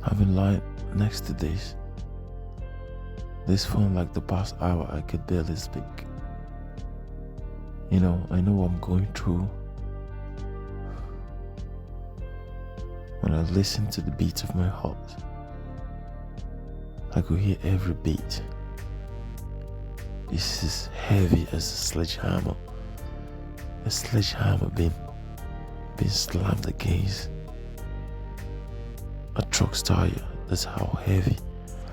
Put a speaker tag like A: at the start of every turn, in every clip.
A: I've been lying next to this phone like the past hour. I could barely speak. I know what I'm going through. When I listen to the beats of my heart, I could hear every beat. It's as heavy as a sledgehammer. A sledgehammer being slammed against a truck's tire. That's how heavy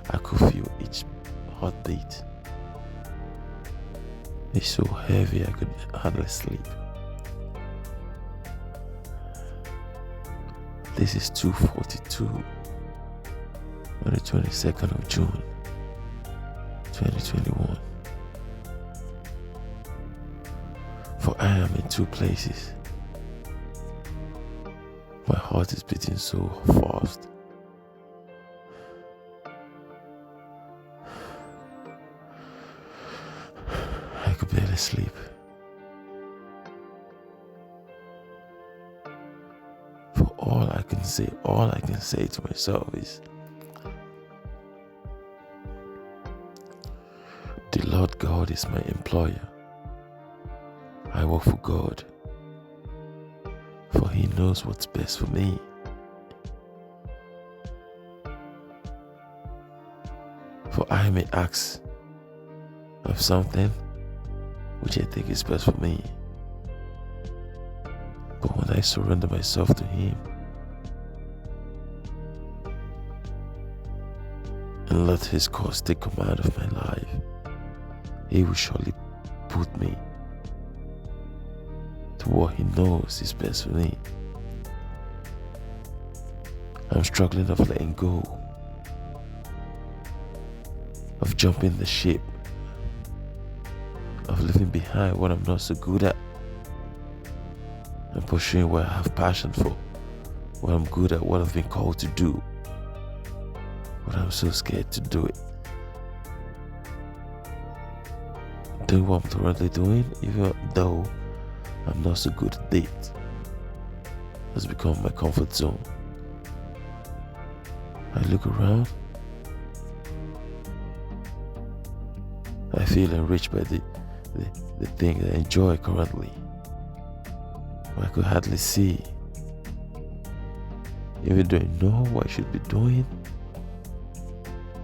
A: I could feel each heartbeat. It's so heavy I could hardly sleep. This is 2:42 on the 22nd of June 2021. For I am in two places. My heart is beating so fast. I could barely sleep. For all I can say to myself is, the Lord God is my employer. I work for God, for He knows what's best for me. For I may ask of something which I think is best for me, but when I surrender myself to Him and let His cause take command of my life, He will surely put me to what He knows is best for me. I'm struggling of letting go, of jumping the ship, of leaving behind what I'm not so good at, and pursuing what I have passion for, what I'm good at, what I've been called to do, but I'm so scared to do it. Doing what I'm currently doing, even though I'm not so good at it, has become my comfort zone. I look around, I feel enriched by the thing I enjoy currently. I could hardly see, even though I know what I should be doing.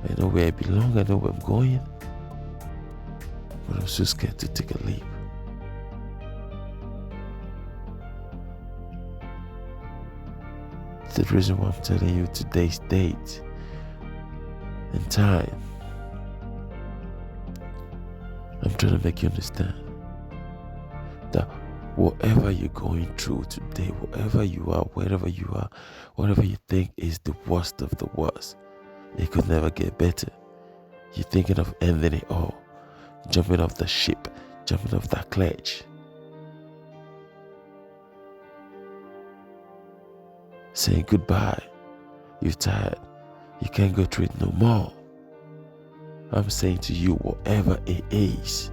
A: I know where I belong, I know where I'm going, but I'm so scared to take a leap. The reason why I'm telling you today's date and time, I'm trying to make you understand that whatever you're going through today, wherever you are, wherever you are, whatever you think is the worst of the worst, it could never get better. You're thinking of ending it all, jumping off the ship, jumping off that ledge, saying goodbye. You're tired. You can't go through it no more. I'm saying to you, whatever it is,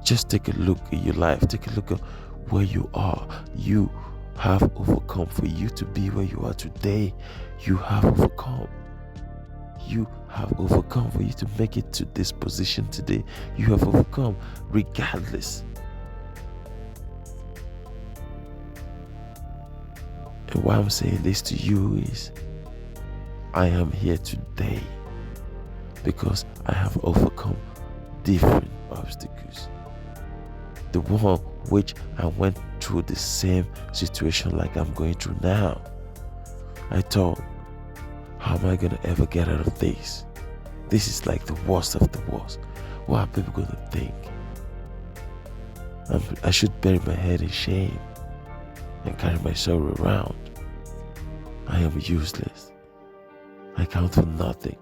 A: just take a look at your life. Take a look at where you are. You have overcome. For you to be where you are today, you have overcome. You have overcome. For you to make it to this position today, you have overcome, regardless. And why I'm saying this to you is, I am here today because I have overcome different obstacles. The one which I went through the same situation like I'm going through now. I thought, how am I going to ever get out of this? This is like the worst of the worst. What are people going to think? I should bury my head in shame and carry my sorrow around. I am useless. I count for nothing.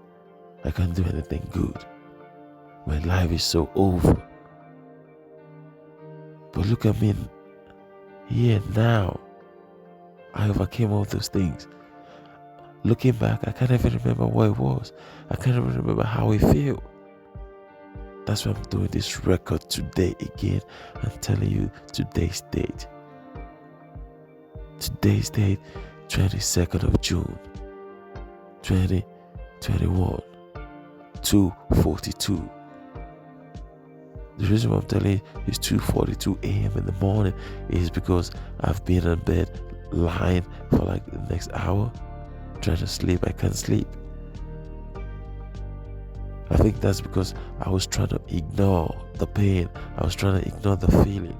A: I can't do anything good. My life is so over. But look at me here now. I overcame all those things. Looking back, I can't even remember what it was. I can't even remember how it felt. That's why I'm doing this record today again and telling you today's date. Today's date, 22nd of June 2021, 2:42. The reason why I'm telling you it's 2:42 a.m. in the morning is because I've been in bed lying for like the next hour trying to sleep. I can't sleep. I think that's because I was trying to ignore the pain. I was trying to ignore the feeling.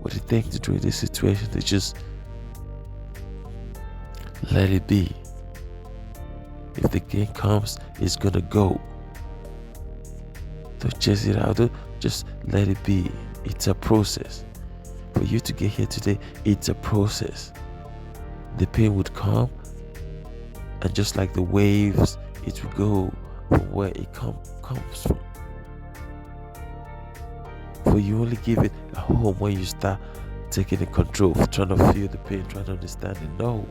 A: What the thing to do in this situation is just let it be. If the game comes, it's gonna go. Don't chase it out. Don't just let it be. It's a process. For you to get here today, it's a process. The pain would come, and just like the waves, it will go from where it comes from. For you only give it a home when you start taking the control, trying to feel the pain, trying to understand it. No,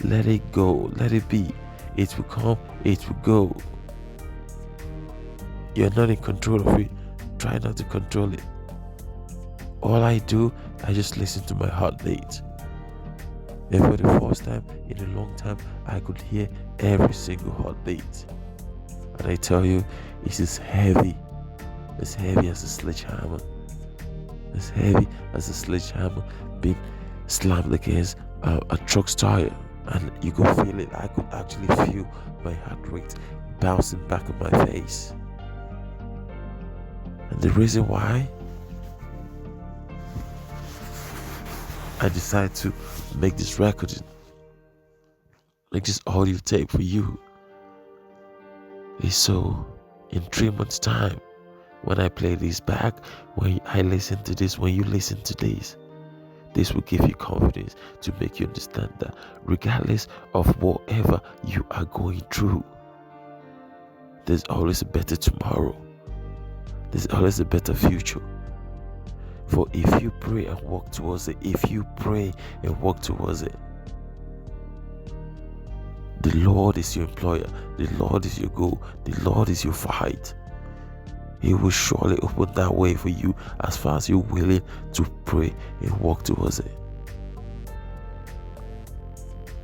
A: let it go. Let it be. It will come. It will go. You're not in control of it. Try not to control it. All I do, I just listen to my heartbeat. And for the first time in a long time, I could hear every single heartbeat. And I tell you, it is heavy. As heavy as a sledgehammer. As heavy as a sledgehammer being slammed against a truck's tire. And you could feel it. I could actually feel my heart rate bouncing back on my face. And the reason why I decided to make this recording, like this audio tape for you, is so in 3 months' time, when I play this back, when I listen to this, when you listen to this will give you confidence to make you understand that regardless of whatever you are going through, there's always a better tomorrow. There's always a better future. For if you pray and walk towards it, the Lord is your employer, the Lord is your goal, the Lord is your fight. He will surely open that way for you as far as you're willing to pray and walk towards it.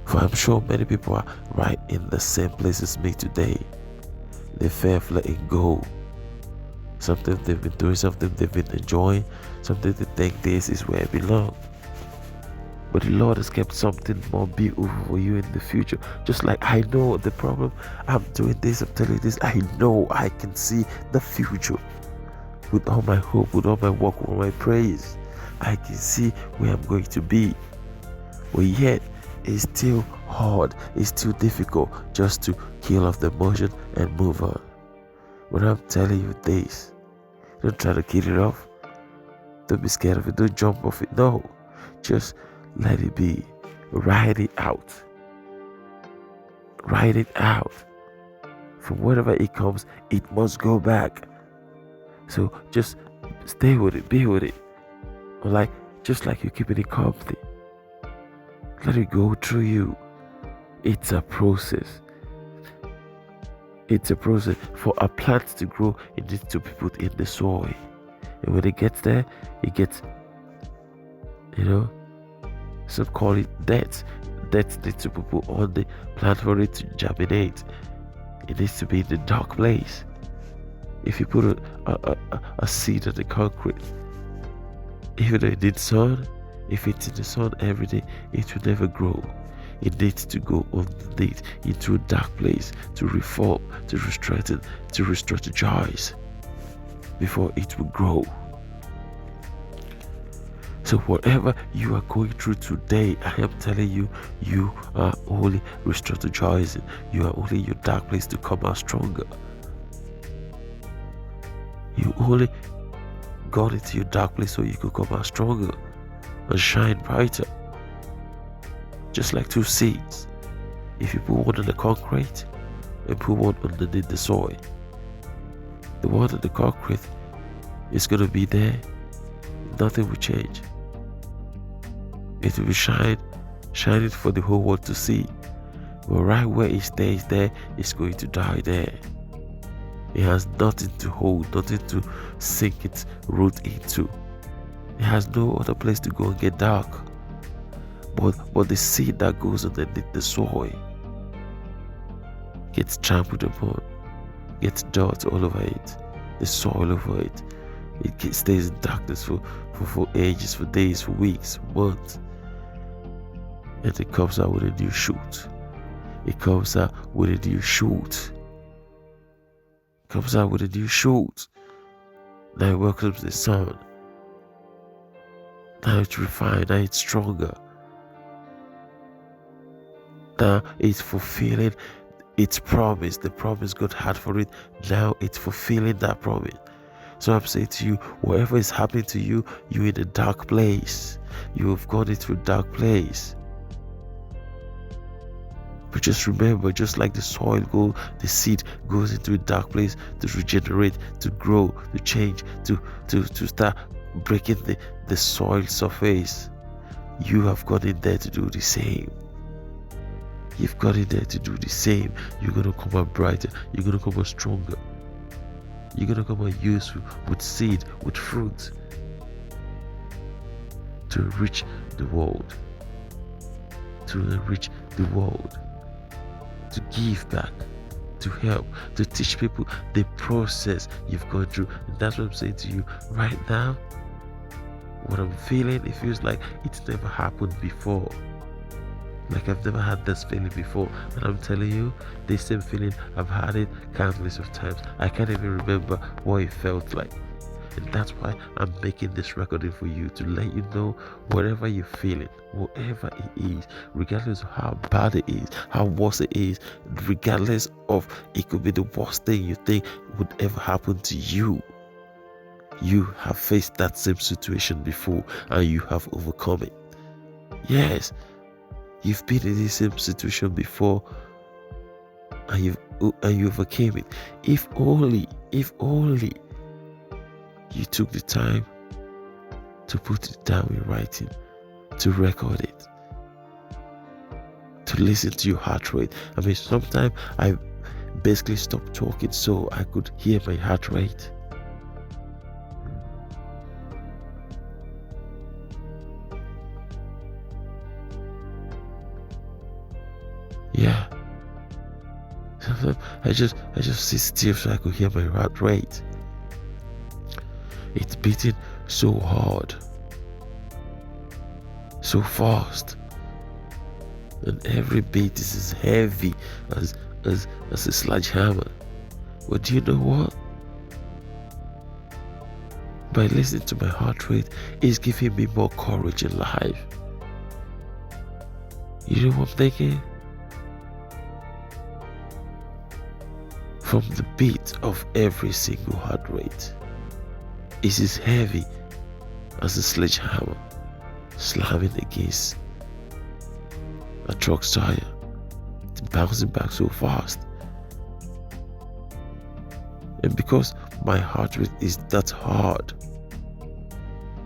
A: For I'm sure many people are right in the same place as me today. They fear of letting go. Something they've been doing, something they've been enjoying, something they think this is where it belongs. But the Lord has kept something more beautiful for you in the future. Just like I know the problem, I'm doing this, I'm telling you this, I know I can see the future. With all my hope, with all my work, with all my praise, I can see where I'm going to be. But yet, it's still hard, it's still difficult just to kill off the emotion and move on. But I'm telling you this, don't try to kill it off. Don't be scared of it, don't jump off it. No, just let it be. Ride it out. Ride it out. From wherever it comes, it must go back. So just stay with it, be with it. Or just like you're keeping it company. Let it go through you. It's a process. It's a process. For a plant to grow, it needs to be put in the soil. And when it gets there, it gets, some call it death. Death needs to be put on the plant for it to germinate. It needs to be in the dark place. If you put a seed on the concrete, even though it needs sun, if it's in the sun every day, it will never grow. It needs to go underneath into a dark place to reform, to strengthen, to restore the joys before it will grow. So whatever you are going through today, I am telling you, you are only restored to joys. You are only in your dark place to come out stronger. You only got into your dark place so you could come out stronger and shine brighter. Just like two seeds. If you put one on the concrete and put one underneath the soil, the one on the concrete is going to be there. Nothing will change. It will be shining for the whole world to see. But right where it stays there, it's going to die there. It has nothing to hold, nothing to sink its root into. It has no other place to go and get dark. But the seed that goes underneath the soil gets trampled upon, gets dirt all over it, the soil over it. It stays in darkness for ages, for days, for weeks, months. And it comes out with a new shoot. It comes out with a new shoot. It comes out with a new shoot. Now it welcomes the sun. Now it's refined, now it's stronger. Now it's fulfilling its promise, the promise God had for it. Now it's fulfilling that promise. So I'm saying to you, whatever is happening to you, you're in a dark place. You have gone into a dark place. But just remember, just like the soil goes, the seed goes into a dark place to regenerate, to grow, to change, to start breaking the soil surface. You have gone in there to do the same. You've got in there to do the same. You're going to come out brighter. You're going to come out stronger. You're going to come out useful with seed, with fruit to enrich the world. To enrich the world. To give back. To help. To teach people the process you've gone through. And that's what I'm saying to you right now. What I'm feeling, it feels like it's never happened before. Like I've never had this feeling before. And I'm telling you, this same feeling, I've had it countless of times. I can't even remember what it felt like. And that's why I'm making this recording for you, to let you know whatever you're feeling, whatever it is, regardless of how bad it is, how worse it is, regardless of, it could be the worst thing you think would ever happen to you. You have faced that same situation before and you have overcome it. Yes, you've been in this same situation before and you overcame it. If only you took the time to put it down in writing, to record it, to listen to your heart rate. I mean, sometimes I basically stopped talking so I could hear my heart rate. Yeah. Sometimes I just sit still so I could hear my heart rate. It's beating so hard, so fast, and every beat is as heavy as a sledge hammer. But do you know what? By listening to my heart rate, it's giving me more courage in life. You know what I'm thinking? From the beat of every single heart rate, it's as heavy as a sledgehammer slamming against a truck's tire. It's bouncing back so fast. And because my heart rate is that hard,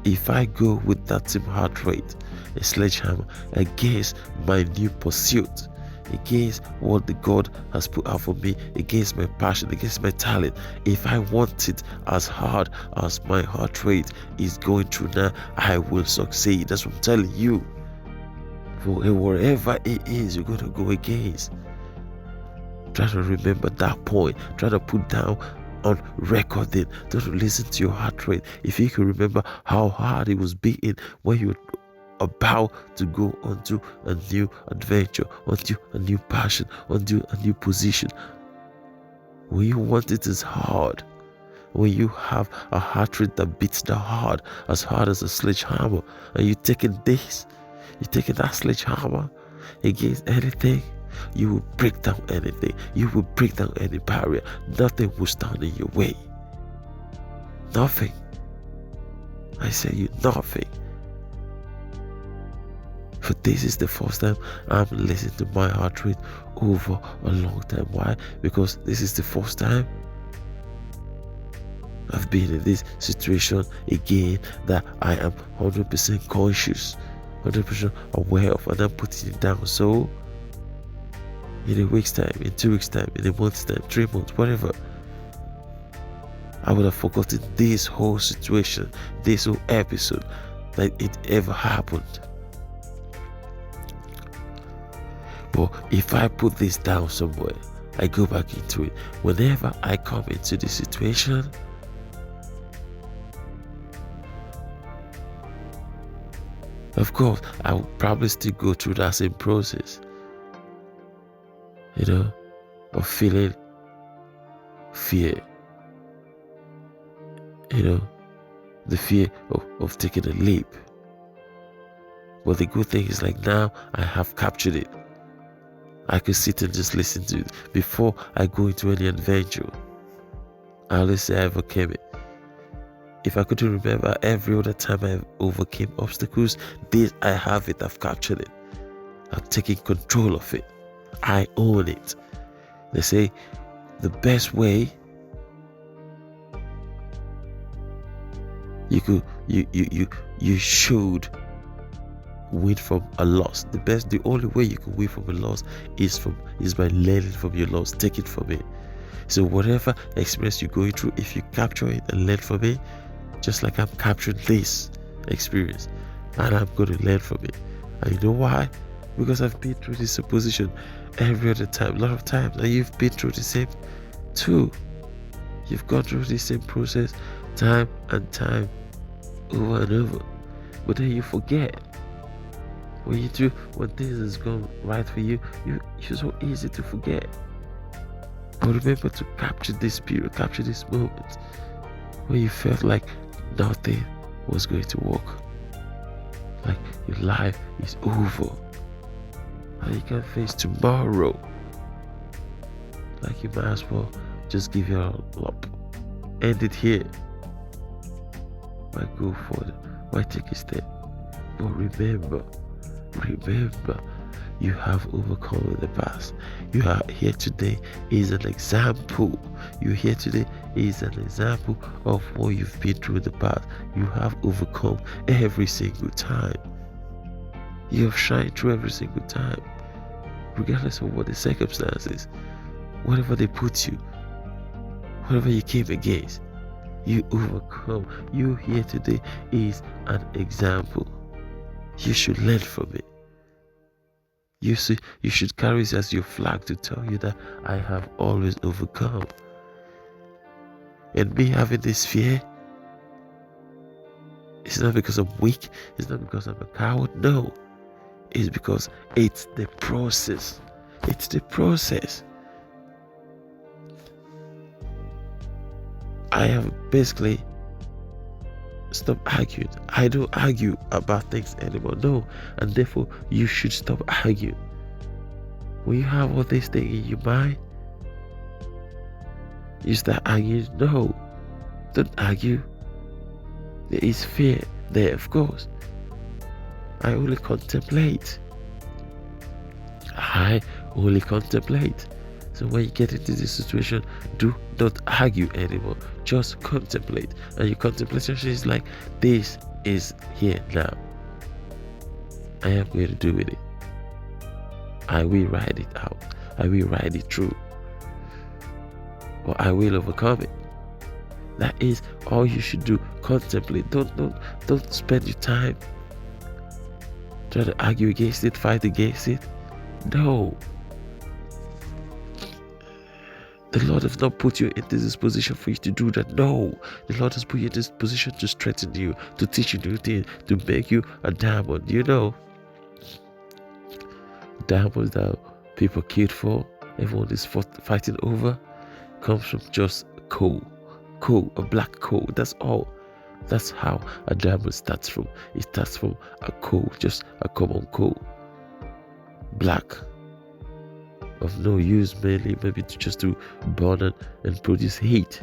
A: if I go with that same heart rate, a sledgehammer, against my new pursuit, against what the God has put out for me, against my passion, against my talent, if I want it as hard as my heart rate is going through now, I will succeed. That's what I'm telling you. For wherever it is you're going to go against, try to remember that point. Try to put down on recording. Try to listen to your heart rate. If you can remember how hard it was beating when you were about to go onto a new adventure, onto a new passion, onto a new position. When you want it as hard, when you have a heart rate that beats that hard as a sledgehammer, and you're taking that sledgehammer against anything, you will break down anything. You will break down any barrier. Nothing will stand in your way. Nothing. I say you, nothing. For this is the first time I'm listening to my heart rate over a long time. Why? Because this is the first time I've been in this situation again that I am 100% conscious, 100% aware of, and I'm putting it down. So in a week's time, in 2 weeks' time, in a month's time, 3 months, whatever, I would have forgotten this whole situation, this whole episode, that it ever happened. But if I put this down somewhere, I go back into it. Whenever I come into the situation, of course, I will probably still go through that same process, of feeling fear, the fear of taking a leap. But the good thing is, like, now I have captured it. I could sit and just listen to it before I go into any adventure. I always say I overcame it. If I could remember every other time I overcame obstacles, this I have it, I've captured it. I've taken control of it. I own it. They say the best way you should win from a loss. The only way you can win from a loss is by learning from your loss, take it from it. So whatever experience you're going through, if you capture it and learn from it, just like I'm capturing this experience, and I'm going to learn from it. And you know why? Because I've been through this opposition every other time, a lot of times, and you've been through the same too. You've gone through the same process time and time, over and over. But then you forget. When things has gone right for you, you're so easy to forget. But remember to capture this period, capture this moment when you felt like nothing was going to work, like your life is over and you can't face tomorrow. Like you might as well just give your up, end it here. Why go forward? Why take a step? But remember, you have overcome in the past. You are here today is an example. You're here today is an example of what you've been through in the past. You have overcome every single time. You have shined through every single time, regardless of what the circumstances, whatever they put you, whatever you came against, you overcome. You here today is an example. You should learn from it. You should carry this as your flag to tell you that I have always overcome. And me having this fear, it's not because I'm weak, it's not because I'm a coward, no. It's because it's the process. It's the process. I have basically stopped arguing. I don't argue about things anymore, no. And therefore, you should stop arguing. When you have all these things in your mind, you start arguing. No, don't argue. There is fear there, of course. I only contemplate. So when you get into this situation, do not argue anymore. Just contemplate. And your contemplation is like, this is here now. I am going to do with it. I will ride it out. I will ride it through. Or I will overcome it. That is all you should do. Contemplate. Don't spend your time trying to argue against it, fight against it. No. The Lord has not put you into this position for you to do that. No. The Lord has put you in this position to strengthen you, to teach you new things, to make you a diamond. Diamonds that people killed for, everyone is fighting over, comes from just coal, a black coal. That's all. That's how a diamond starts from. It starts from a coal, just a common coal. Black. Of no use, mainly maybe just to burn and produce heat.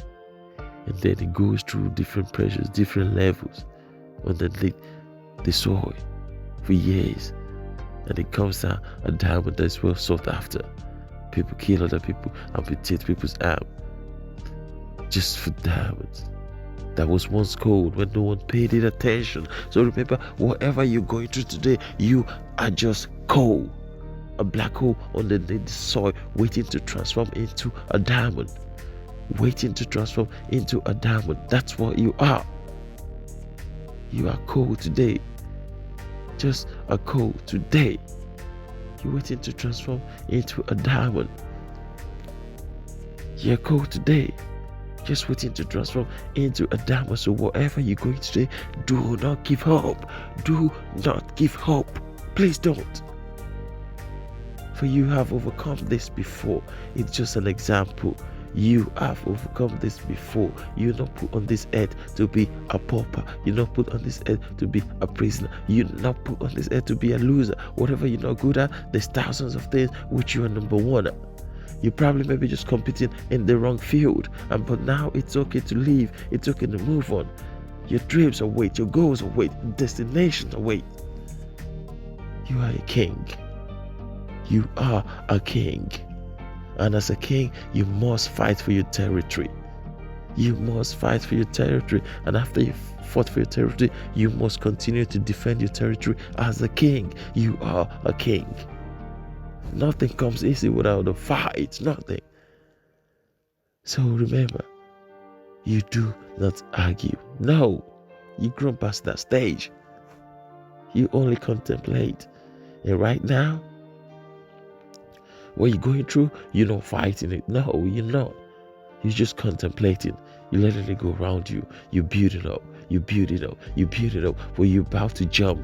A: And then it goes through different pressures, different levels underneath the soil for years. And it comes out a diamond that is well sought after. People kill other people, amputate people's arm just for diamonds. That was once cold when no one paid it attention. So remember, whatever you're going through today, you are just coal. A black hole underneath the soil, waiting to transform into a diamond. Waiting to transform into a diamond. That's what you are. You are coal today. Just a coal today. You're waiting to transform into a diamond. Your goal today, just waiting to transform into a diamond. So whatever you're going today, do not give up. Do not give up. Please don't. For you have overcome this before. It's just an example. You have overcome this before. You're not put on this earth to be a pauper. You're not put on this earth to be a prisoner. You're not put on this earth to be a loser. Whatever you're not good at, there's thousands of things which you are number one at. You probably maybe just competing in the wrong field, but now it's okay to leave. It's okay to move on. Your dreams await, your goals await, destinations await. You are a king. You are a king. And as a king, you must fight for your territory. You must fight for your territory. And after you've fought for your territory, you must continue to defend your territory as a king. You are a king. Nothing comes easy without a fight. Nothing. So remember, you do not argue. No, you grown past that stage. You only contemplate. And right now, what you're going through, you're not fighting it. No, you're not. You're just contemplating. You're letting it go around you. You build it up. You build it up. You build it up. When you're about to jump.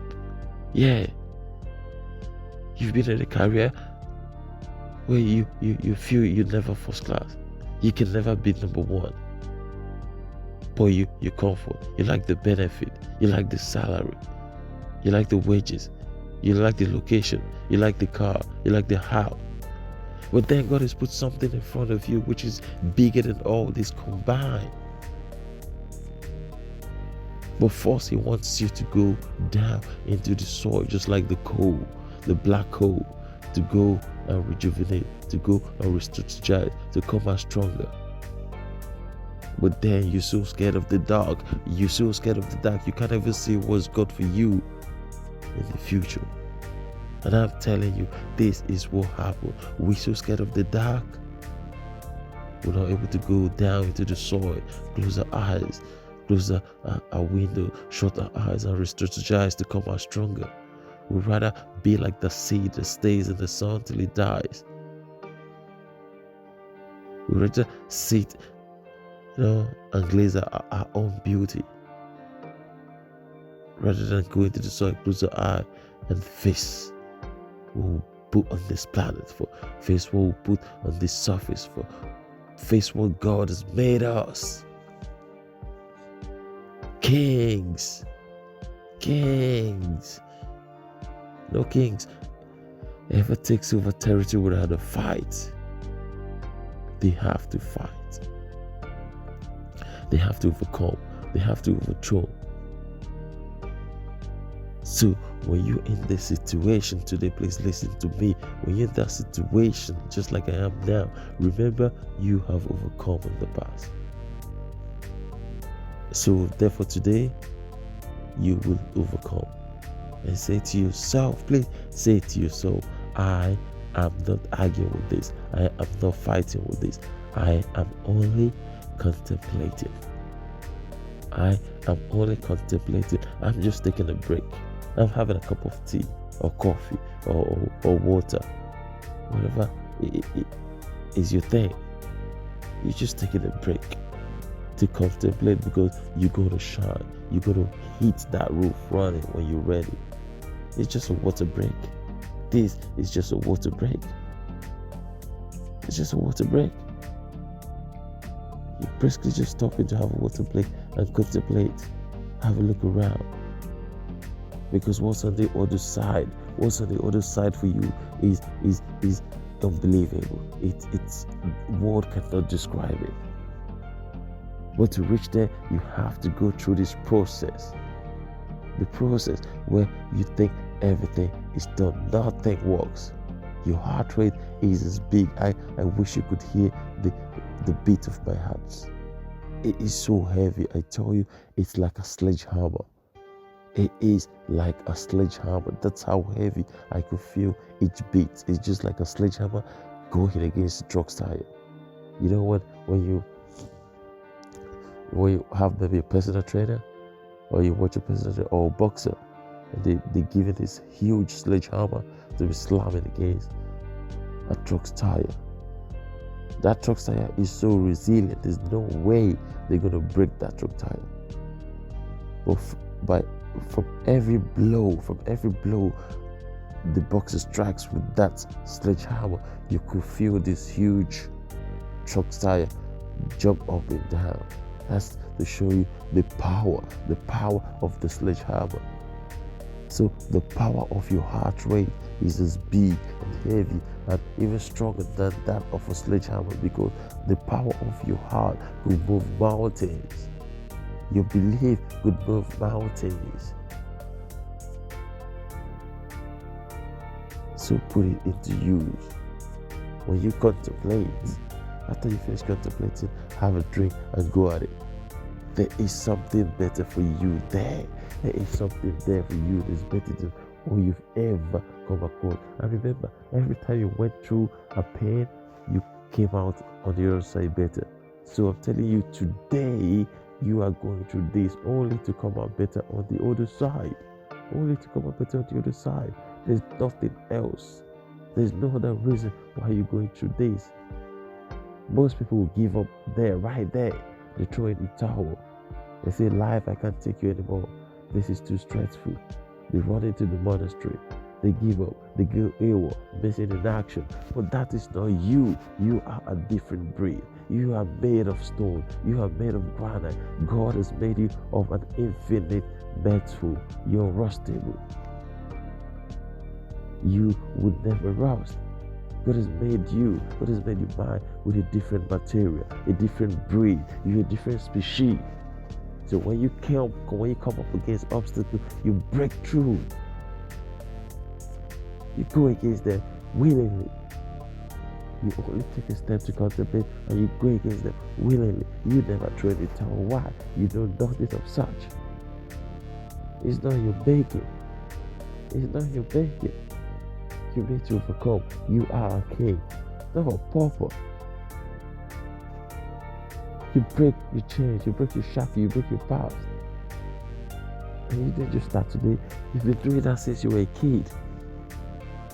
A: Yeah. You've been in a career where you feel you're never first class. You can never be number one. But you comfort. You like the benefit. You like the salary. You like the wages. You like the location. You like the car. You like the house. But then God has put something in front of you which is bigger than all this combined. But first, He wants you to go down into the soil, just like the coal, the black coal, to go and rejuvenate, to go and re-strategize, to come out stronger. But then you're so scared of the dark. You're so scared of the dark. You can't even see what's God for you in the future. And I'm telling you, this is what happened. We're so scared of the dark. We're not able to go down into the soil, close our eyes, close our window, shut our eyes, and re-strategize to come out stronger. We'd rather be like the seed that stays in the sun till it dies. We'd rather sit, and glaze our own beauty, rather than go into the soil, close our eye, and face what we'll put on this planet, for face what we'll put on this surface, for face what God has made us. Kings. No kings ever takes over territory without a fight. They have to fight. They have to overcome. They have to overthrow. So when you're in this situation today, please listen to me. When you're in that situation, just like I am now, remember you have overcome in the past. So therefore today, you will overcome. And say to yourself, please say to yourself, I am not arguing with this. I am not fighting with this. I am only contemplating. I am only contemplating. I'm just taking a break. I'm having a cup of tea or coffee or water. Whatever it is your thing. You're just taking a break to contemplate, because you're going to shine. You're going to hit that roof running when you're ready. It's just a water break. This is just a water break. It's just a water break. You basically just stop to have a water break and contemplate. Have a look around. Because what's on the other side? What's on the other side for you is unbelievable. It's word cannot describe it. But to reach there, you have to go through this process. The process where you think everything is done. Nothing works. Your heart rate is as big. I wish you could hear the beat of my heart. It is so heavy. I tell you, it's like a sledge hammer. It is like a sledgehammer. That's how heavy I could feel each beat. It's just like a sledgehammer going against the truck's tire. You know what? When you have maybe a personal trainer, or you watch a personal trainer or a boxer, And they give it this huge sledgehammer to be slamming against a truck's tire. That truck tire is so resilient. There's no way they're going to break that truck tire. But from every blow, the boxer strikes with that sledgehammer, you could feel this huge truck tire jump up and down. That's to show you the power of the sledgehammer. So the power of your heart rate is as big and heavy and even stronger than that of a sledgehammer, because the power of your heart could move mountains. Your belief could move mountains. So put it into use. When you contemplate, after you finish contemplating, have a drink and go at it. There is something better for you there. There is something there for you that's better than all you've ever come across. And remember, every time you went through a pain, you came out on the other side better. So I'm telling you, today you are going through this only to come out better on the other side. Only to come out better on the other side. There's nothing else. There's no other reason why you're going through this. Most people will give up there, right there. They throw in the towel. They say, life, I can't take you anymore. This is too stressful. They run into the monastery. They give up. They go AWOL, missing in action. But that is not you. You are a different breed. You are made of stone. You are made of granite. God has made you of an infinite metal. You're rustable. You would never rust. God has made you. God has made you mind with a different material, a different breed. You're a different species. So when you come up against obstacles, you break through. You go against them willingly. You only take a step to contemplate, and you go against them willingly. You never throw the towel. Why? You know nothing of such. It's not your making. It's not your making. You need to overcome. You are a king, not a pauper. You break your chains, you break your shackle, you break your past. And you didn't just start today. You've been doing that since you were a kid.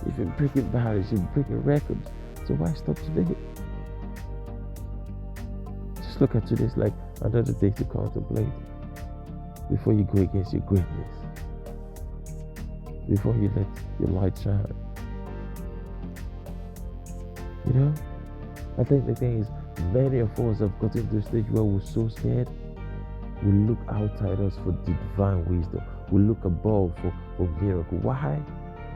A: You've been breaking barriers, you've been breaking records. So why stop today? Just look at today like another day to contemplate before you go against your greatness. Before you let your light shine. You know, I think the thing is, many of us have gotten to a stage where we're so scared. We look outside us for divine wisdom. We look above for miracle. Why?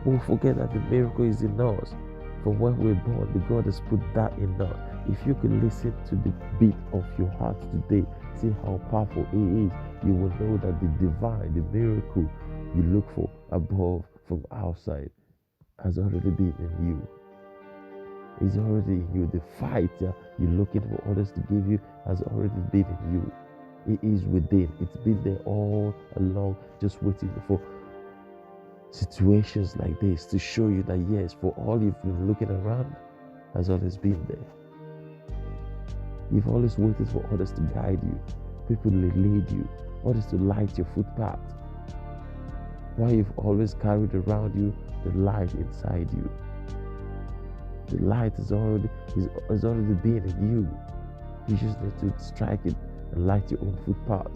A: We forget that the miracle is in us. From when we're born, the God has put that in us. If you could listen to the beat of your heart today, see how powerful it is, you will know that the divine, the miracle you look for above from outside has already been in you. It's already in you. The fight you're looking for others to give you has already been in you. It is within. It's been there all along, just waiting for situations like this to show you that yes, for all you've been looking around, has always been there. You've always waited for others to guide you, people to lead you, others to light your footpath. Why you've always carried around you the light inside you. The light has already been in you. You just need to strike it and light your own footpath.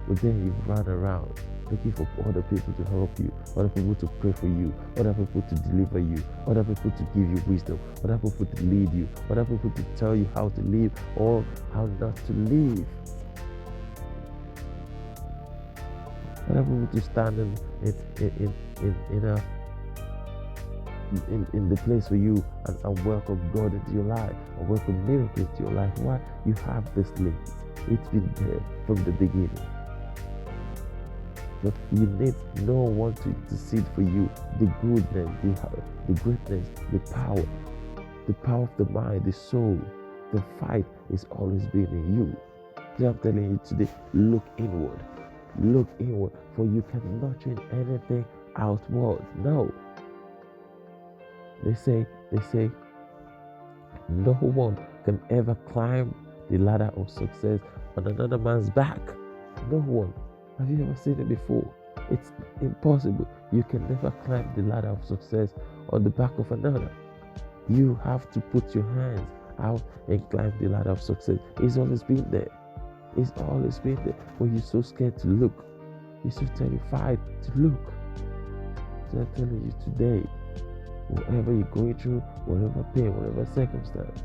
A: But then you've run around looking for other people to help you, other people to pray for you, other people to deliver you, other people to give you wisdom, other people to lead you, other people to tell you how to live or how not to live. Other people to stand in the place for you and welcome God into your life and welcome miracles into your life. Why? You have this link. It's been there from the beginning. So you need no one to intercede for you. The goodness, the greatness, the power of the mind, the soul, the fight is always been in you. So I'm telling you today, look inward. Look inward, for you cannot change anything outward. No. They say, no one can ever climb the ladder of success on another man's back. No one. Have you ever seen it before? It's impossible. You can never climb the ladder of success on the back of another. You have to put your hands out and climb the ladder of success. It's always been there. It's always been there. But you're so scared to look. You're so terrified to look. So I'm telling you today, whatever you're going through, whatever pain, whatever circumstance,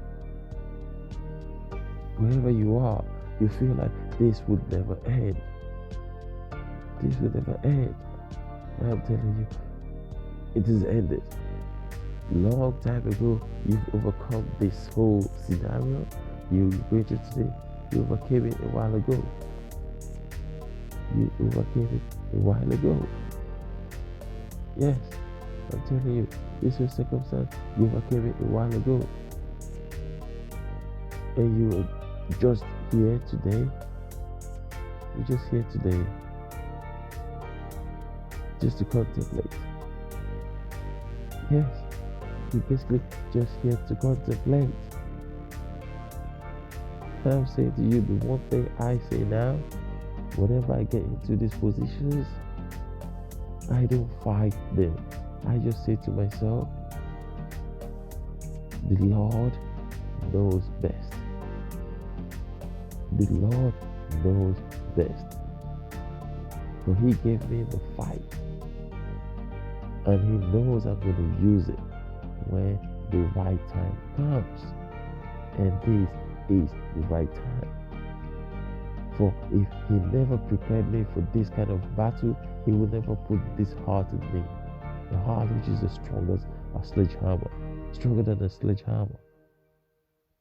A: wherever you are, you feel like this would never end. This will never end. I'm telling you, it is ended. Long time ago, you've overcome this whole scenario. You're going through today. You overcame it a while ago. You overcame it a while ago. Yes, I'm telling you, this whole circumstance, you overcame it a while ago. And you're just here today. You're just here today. Just to contemplate. Yes, you're basically just here to contemplate. And I'm saying to you, the one thing I say now, whenever I get into these positions, I don't fight them. I just say to myself, the Lord knows best. The Lord knows best. For He gave me the fight. And He knows I'm going to use it when the right time comes. And this is the right time. For if He never prepared me for this kind of battle, He will never put this heart in me. The heart which is the strongest, a sledgehammer, stronger than a sledgehammer.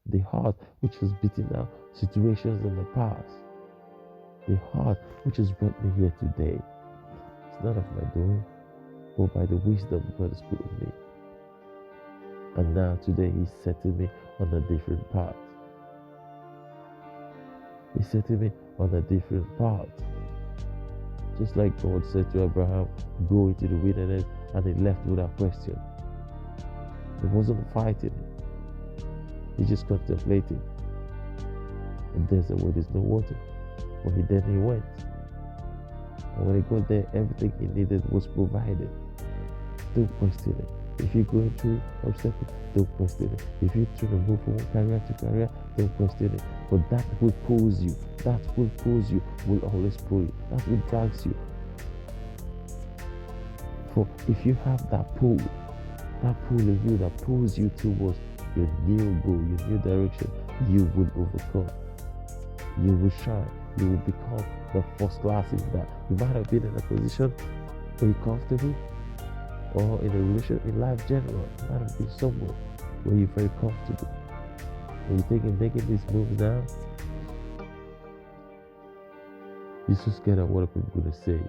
A: The heart which has beaten down situations in the past. The heart which has brought me here today. It's not of my doing, but by the wisdom God has put in me. And now today He's setting me on a different path. He's setting me on a different path. Just like God said to Abraham, go into the wilderness, and he left without question. He wasn't fighting it. He just contemplated. And there's where there's no water. But then he went. And when he got there, everything he needed was provided. Don't question it. If you're going through obstacles, don't question it. If you're trying to move from one career to career, don't question it. But that will pulls you. That will pulls you, will always pull you. That will drags you. For if you have that pull in you that pulls you towards your new goal, your new direction, you will overcome. You will shine. You will become the first class in that. You might have been in a position where you're comfortable, or in a relationship, in life general, you might have been somewhere where you're very comfortable. When you're thinking making these moves now, you're so scared of what people are going to say.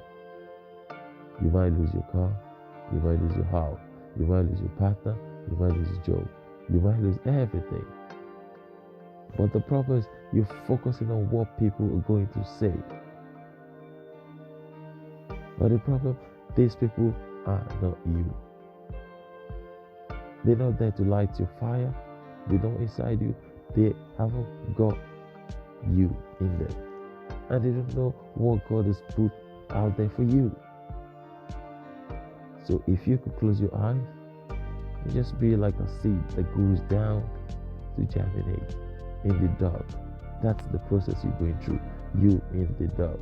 A: You might lose your car, you might lose your house, you might lose your partner, you might lose your job, you might lose everything. But the problem is you're focusing on what people are going to say. But the problem, these people are not you. They're not there to light your fire. They don't inside you. They haven't got you in them. And they don't know what God has put out there for you. So if you could close your eyes, you just be like a seed that goes down to germinate in the dark. That's the process you're going through. You in the dark.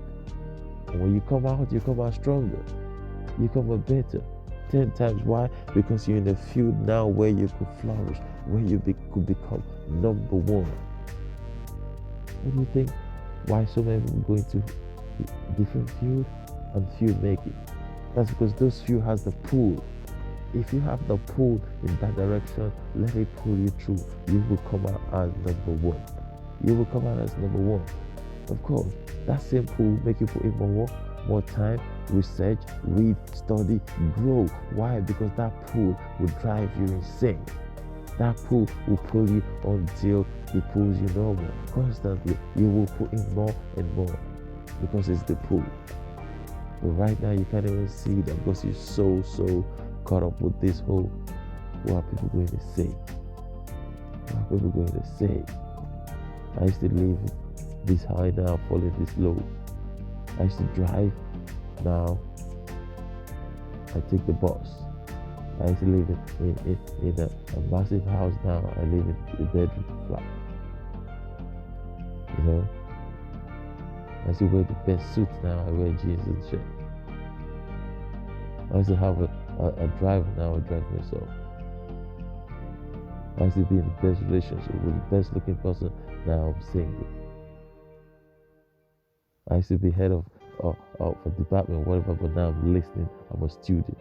A: And when you come out stronger. You come out better. 10 times. Why? Because you're in a field now where you could flourish, where you could become number one. What do you think? Why so many people go into different fields and few make it? That's because those few has the pull. If you have the pull in that direction, let it pull you through. You will come out as number one. You will come out as number one. Of course, that same pull make you put in more time, research, read, study, grow. Why? Because that pull will drive you insane. That pull will pull you until it pulls you no more. Constantly, you will put in more and more because it's the pull. But right now, you can't even see that because you're so caught up with this whole, what are people going to say? What are people going to say? I used to live this high, now falling this low. I used to drive, now I take the bus. I used to live in a massive house. Now I live in a bedroom flat. You know, I used to wear the best suits. Now I wear jeans and shirt. I used to have a driver. Now I drive myself. I used to be in the best relationship with the best looking person. Now I'm single. I used to be head of a department, whatever, but now I'm listening. I'm a student.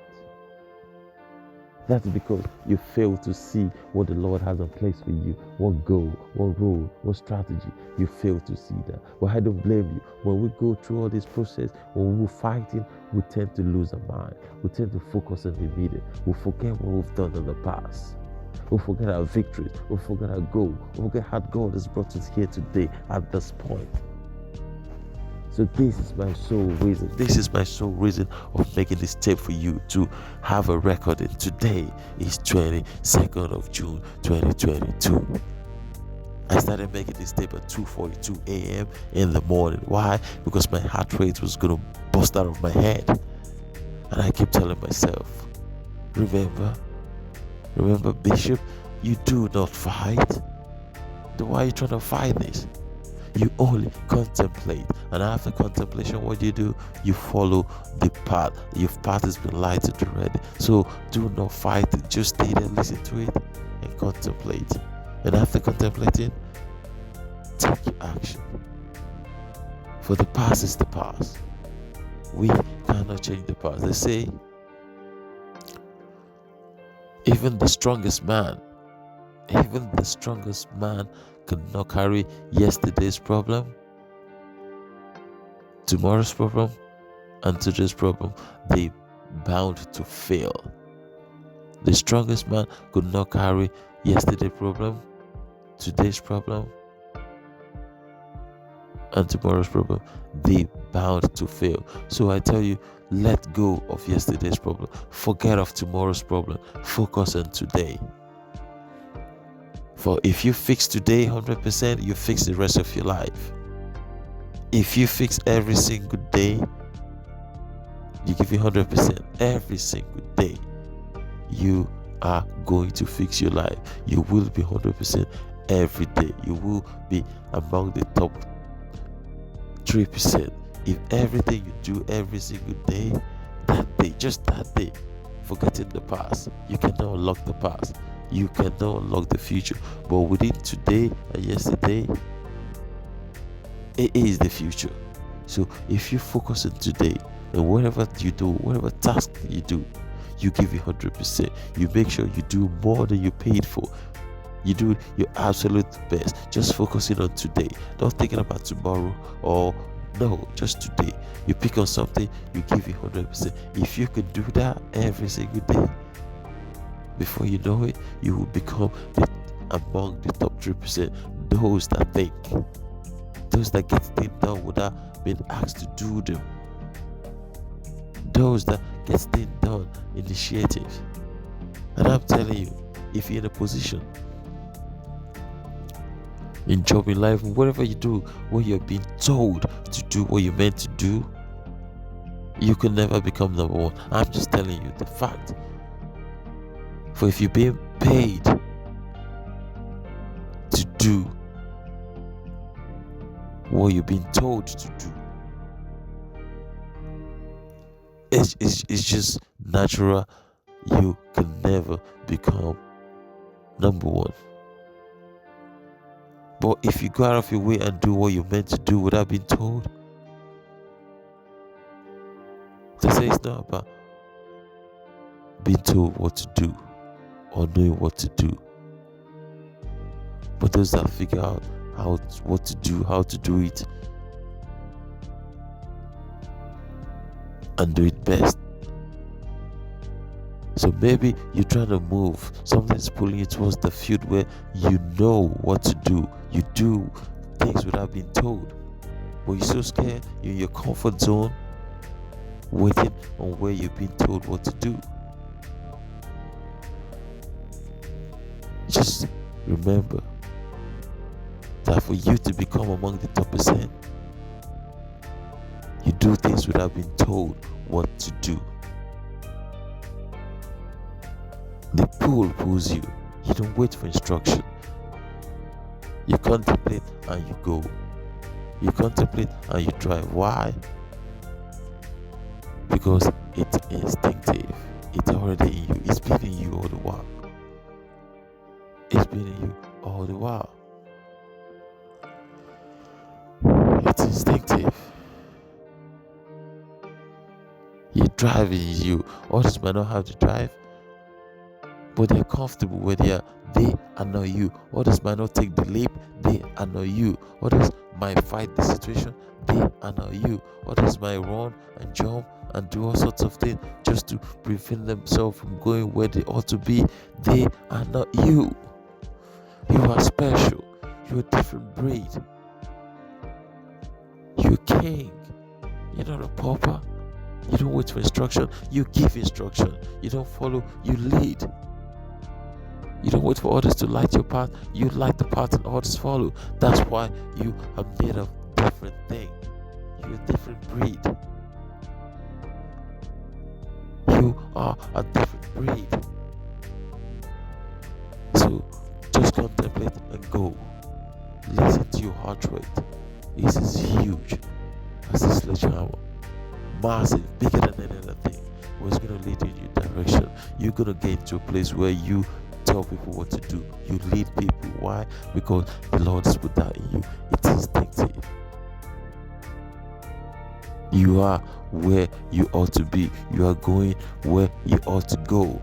A: That's because you fail to see what the Lord has in place for you. What goal, what role, what strategy. You fail to see that. But I don't blame you. When we go through all this process, when we're fighting, we tend to lose our mind. We tend to focus on the immediate. We forget what we've done in the past. We forget our victories. We forget our goal. We forget how God has brought us here today at this point. So this is my sole reason. This is my sole reason of making this tape for you to have a recording. Today is 22nd of June 2022. I started making this tape at 2:42 a.m. in the morning. Why? Because my heart rate was going to bust out of my head. And I keep telling myself, remember Bishop, you do not fight. Then why are you trying to fight this? You only contemplate, and after contemplation, what do? You follow the path. Your path has been lighted already. So do not fight it. Just stay there, listen to it, and contemplate. And after contemplating, take action. For the past is the past. We cannot change the past. They say, even the strongest man could not carry yesterday's problem, tomorrow's problem, and today's problem. They bound to fail. The strongest man could not carry yesterday's problem, today's problem, and tomorrow's problem. They bound to fail. So I tell you, let go of yesterday's problem. Forget of tomorrow's problem. Focus on today. For if you fix today 100%, you fix the rest of your life. If you fix every single day, you give you 100% every single day, you are going to fix your life. You will be 100% every day. You will be among the top 3%. If everything you do every single day, just that day, forgetting the past, you cannot unlock the past. You cannot unlock the future. But within today and yesterday, it is the future. So if you focus on today, and whatever you do, whatever task you do, you give you 100%. You make sure you do more than you paid for. You do your absolute best. Just focusing on today. Not thinking about tomorrow or no, just today. You pick on something, you give you 100%. If you can do that every single day, before you know it, you will become among the top 3%. Those that think, those that get things done without being asked to do them, those that get things done, initiatives. And I'm telling you, if you're in a position, in job, in life, whatever you do, where you're being told to do what you're meant to do, you can never become number one. I'm just telling you the fact. For if you're being paid to do what you're being told to do, it's just natural. You can never become number one. But if you go out of your way and do what you're meant to do without being told, they say it's not about being told what to do or knowing what to do, but those that figure out what to do, how to do it, and do it best. So maybe you're trying to move, something's pulling you towards the field where you know what to do. You do things without being told, but you're so scared, you're in your comfort zone, waiting on where you've been told what to do. Just remember that for you to become among the top percent, you do things without being told what to do. The pull pulls you. You don't wait for instruction. You contemplate and you go. You contemplate and you drive. Why? Because it's instinctive. It's already in you. It's been in you all the while. It's been in you all the while. It's instinctive. You drive in you. Others might not have the drive, but they're comfortable where they annoy you. Others might not take the leap, they annoy you. Others might fight the situation, they annoy you. Others might run and jump and do all sorts of things just to prevent themselves from going where they ought to be. They are not you. You are special. You're a different breed. You're a king. You're not a pauper. You don't wait for instruction. You give instruction. You don't follow. You lead. You don't wait for others to light your path. You light the path and others follow. That's why you are made of different things. You're a different breed. You are a different breed. So just contemplate and go. Listen to your heart rate. This is huge. That's the Sledge Hammer. Massive, bigger than any other thing. It's going to lead you in your direction. You're going to get to a place where you tell people what to do. You lead people. Why? Because the Lord has put that in you. It's instinctive. You are where you ought to be. You are going where you ought to go.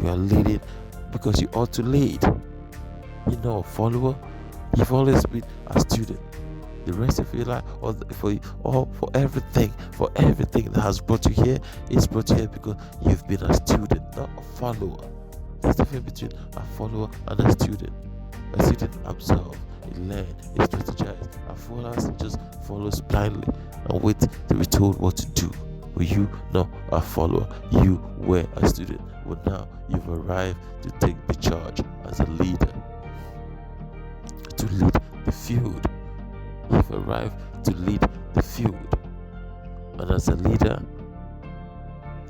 A: You are leading because you ought to lead. You're not a follower. You've always been a student. The rest of your life, for everything that has brought you here, it's brought you here because you've been a student, not a follower. There's a difference between a follower and a student. A student observes, he learns, he strategizes. A follower just follows blindly and waits to be told what to do. But you, not a follower. You were a student, but now you've arrived to take the charge as a leader, to lead the field. You've arrived to lead the field. And as a leader,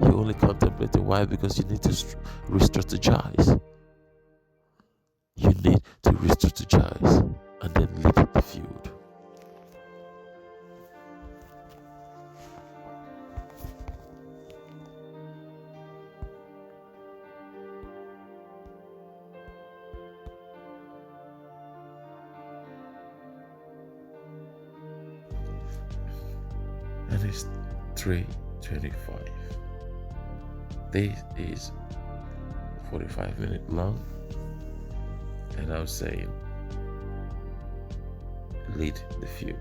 A: you only contemplate why? Because you need to re-strategize. You need to re-strategize and then lead the field. And it's 3:25. This is 45 minutes long, and I'm saying lead the field.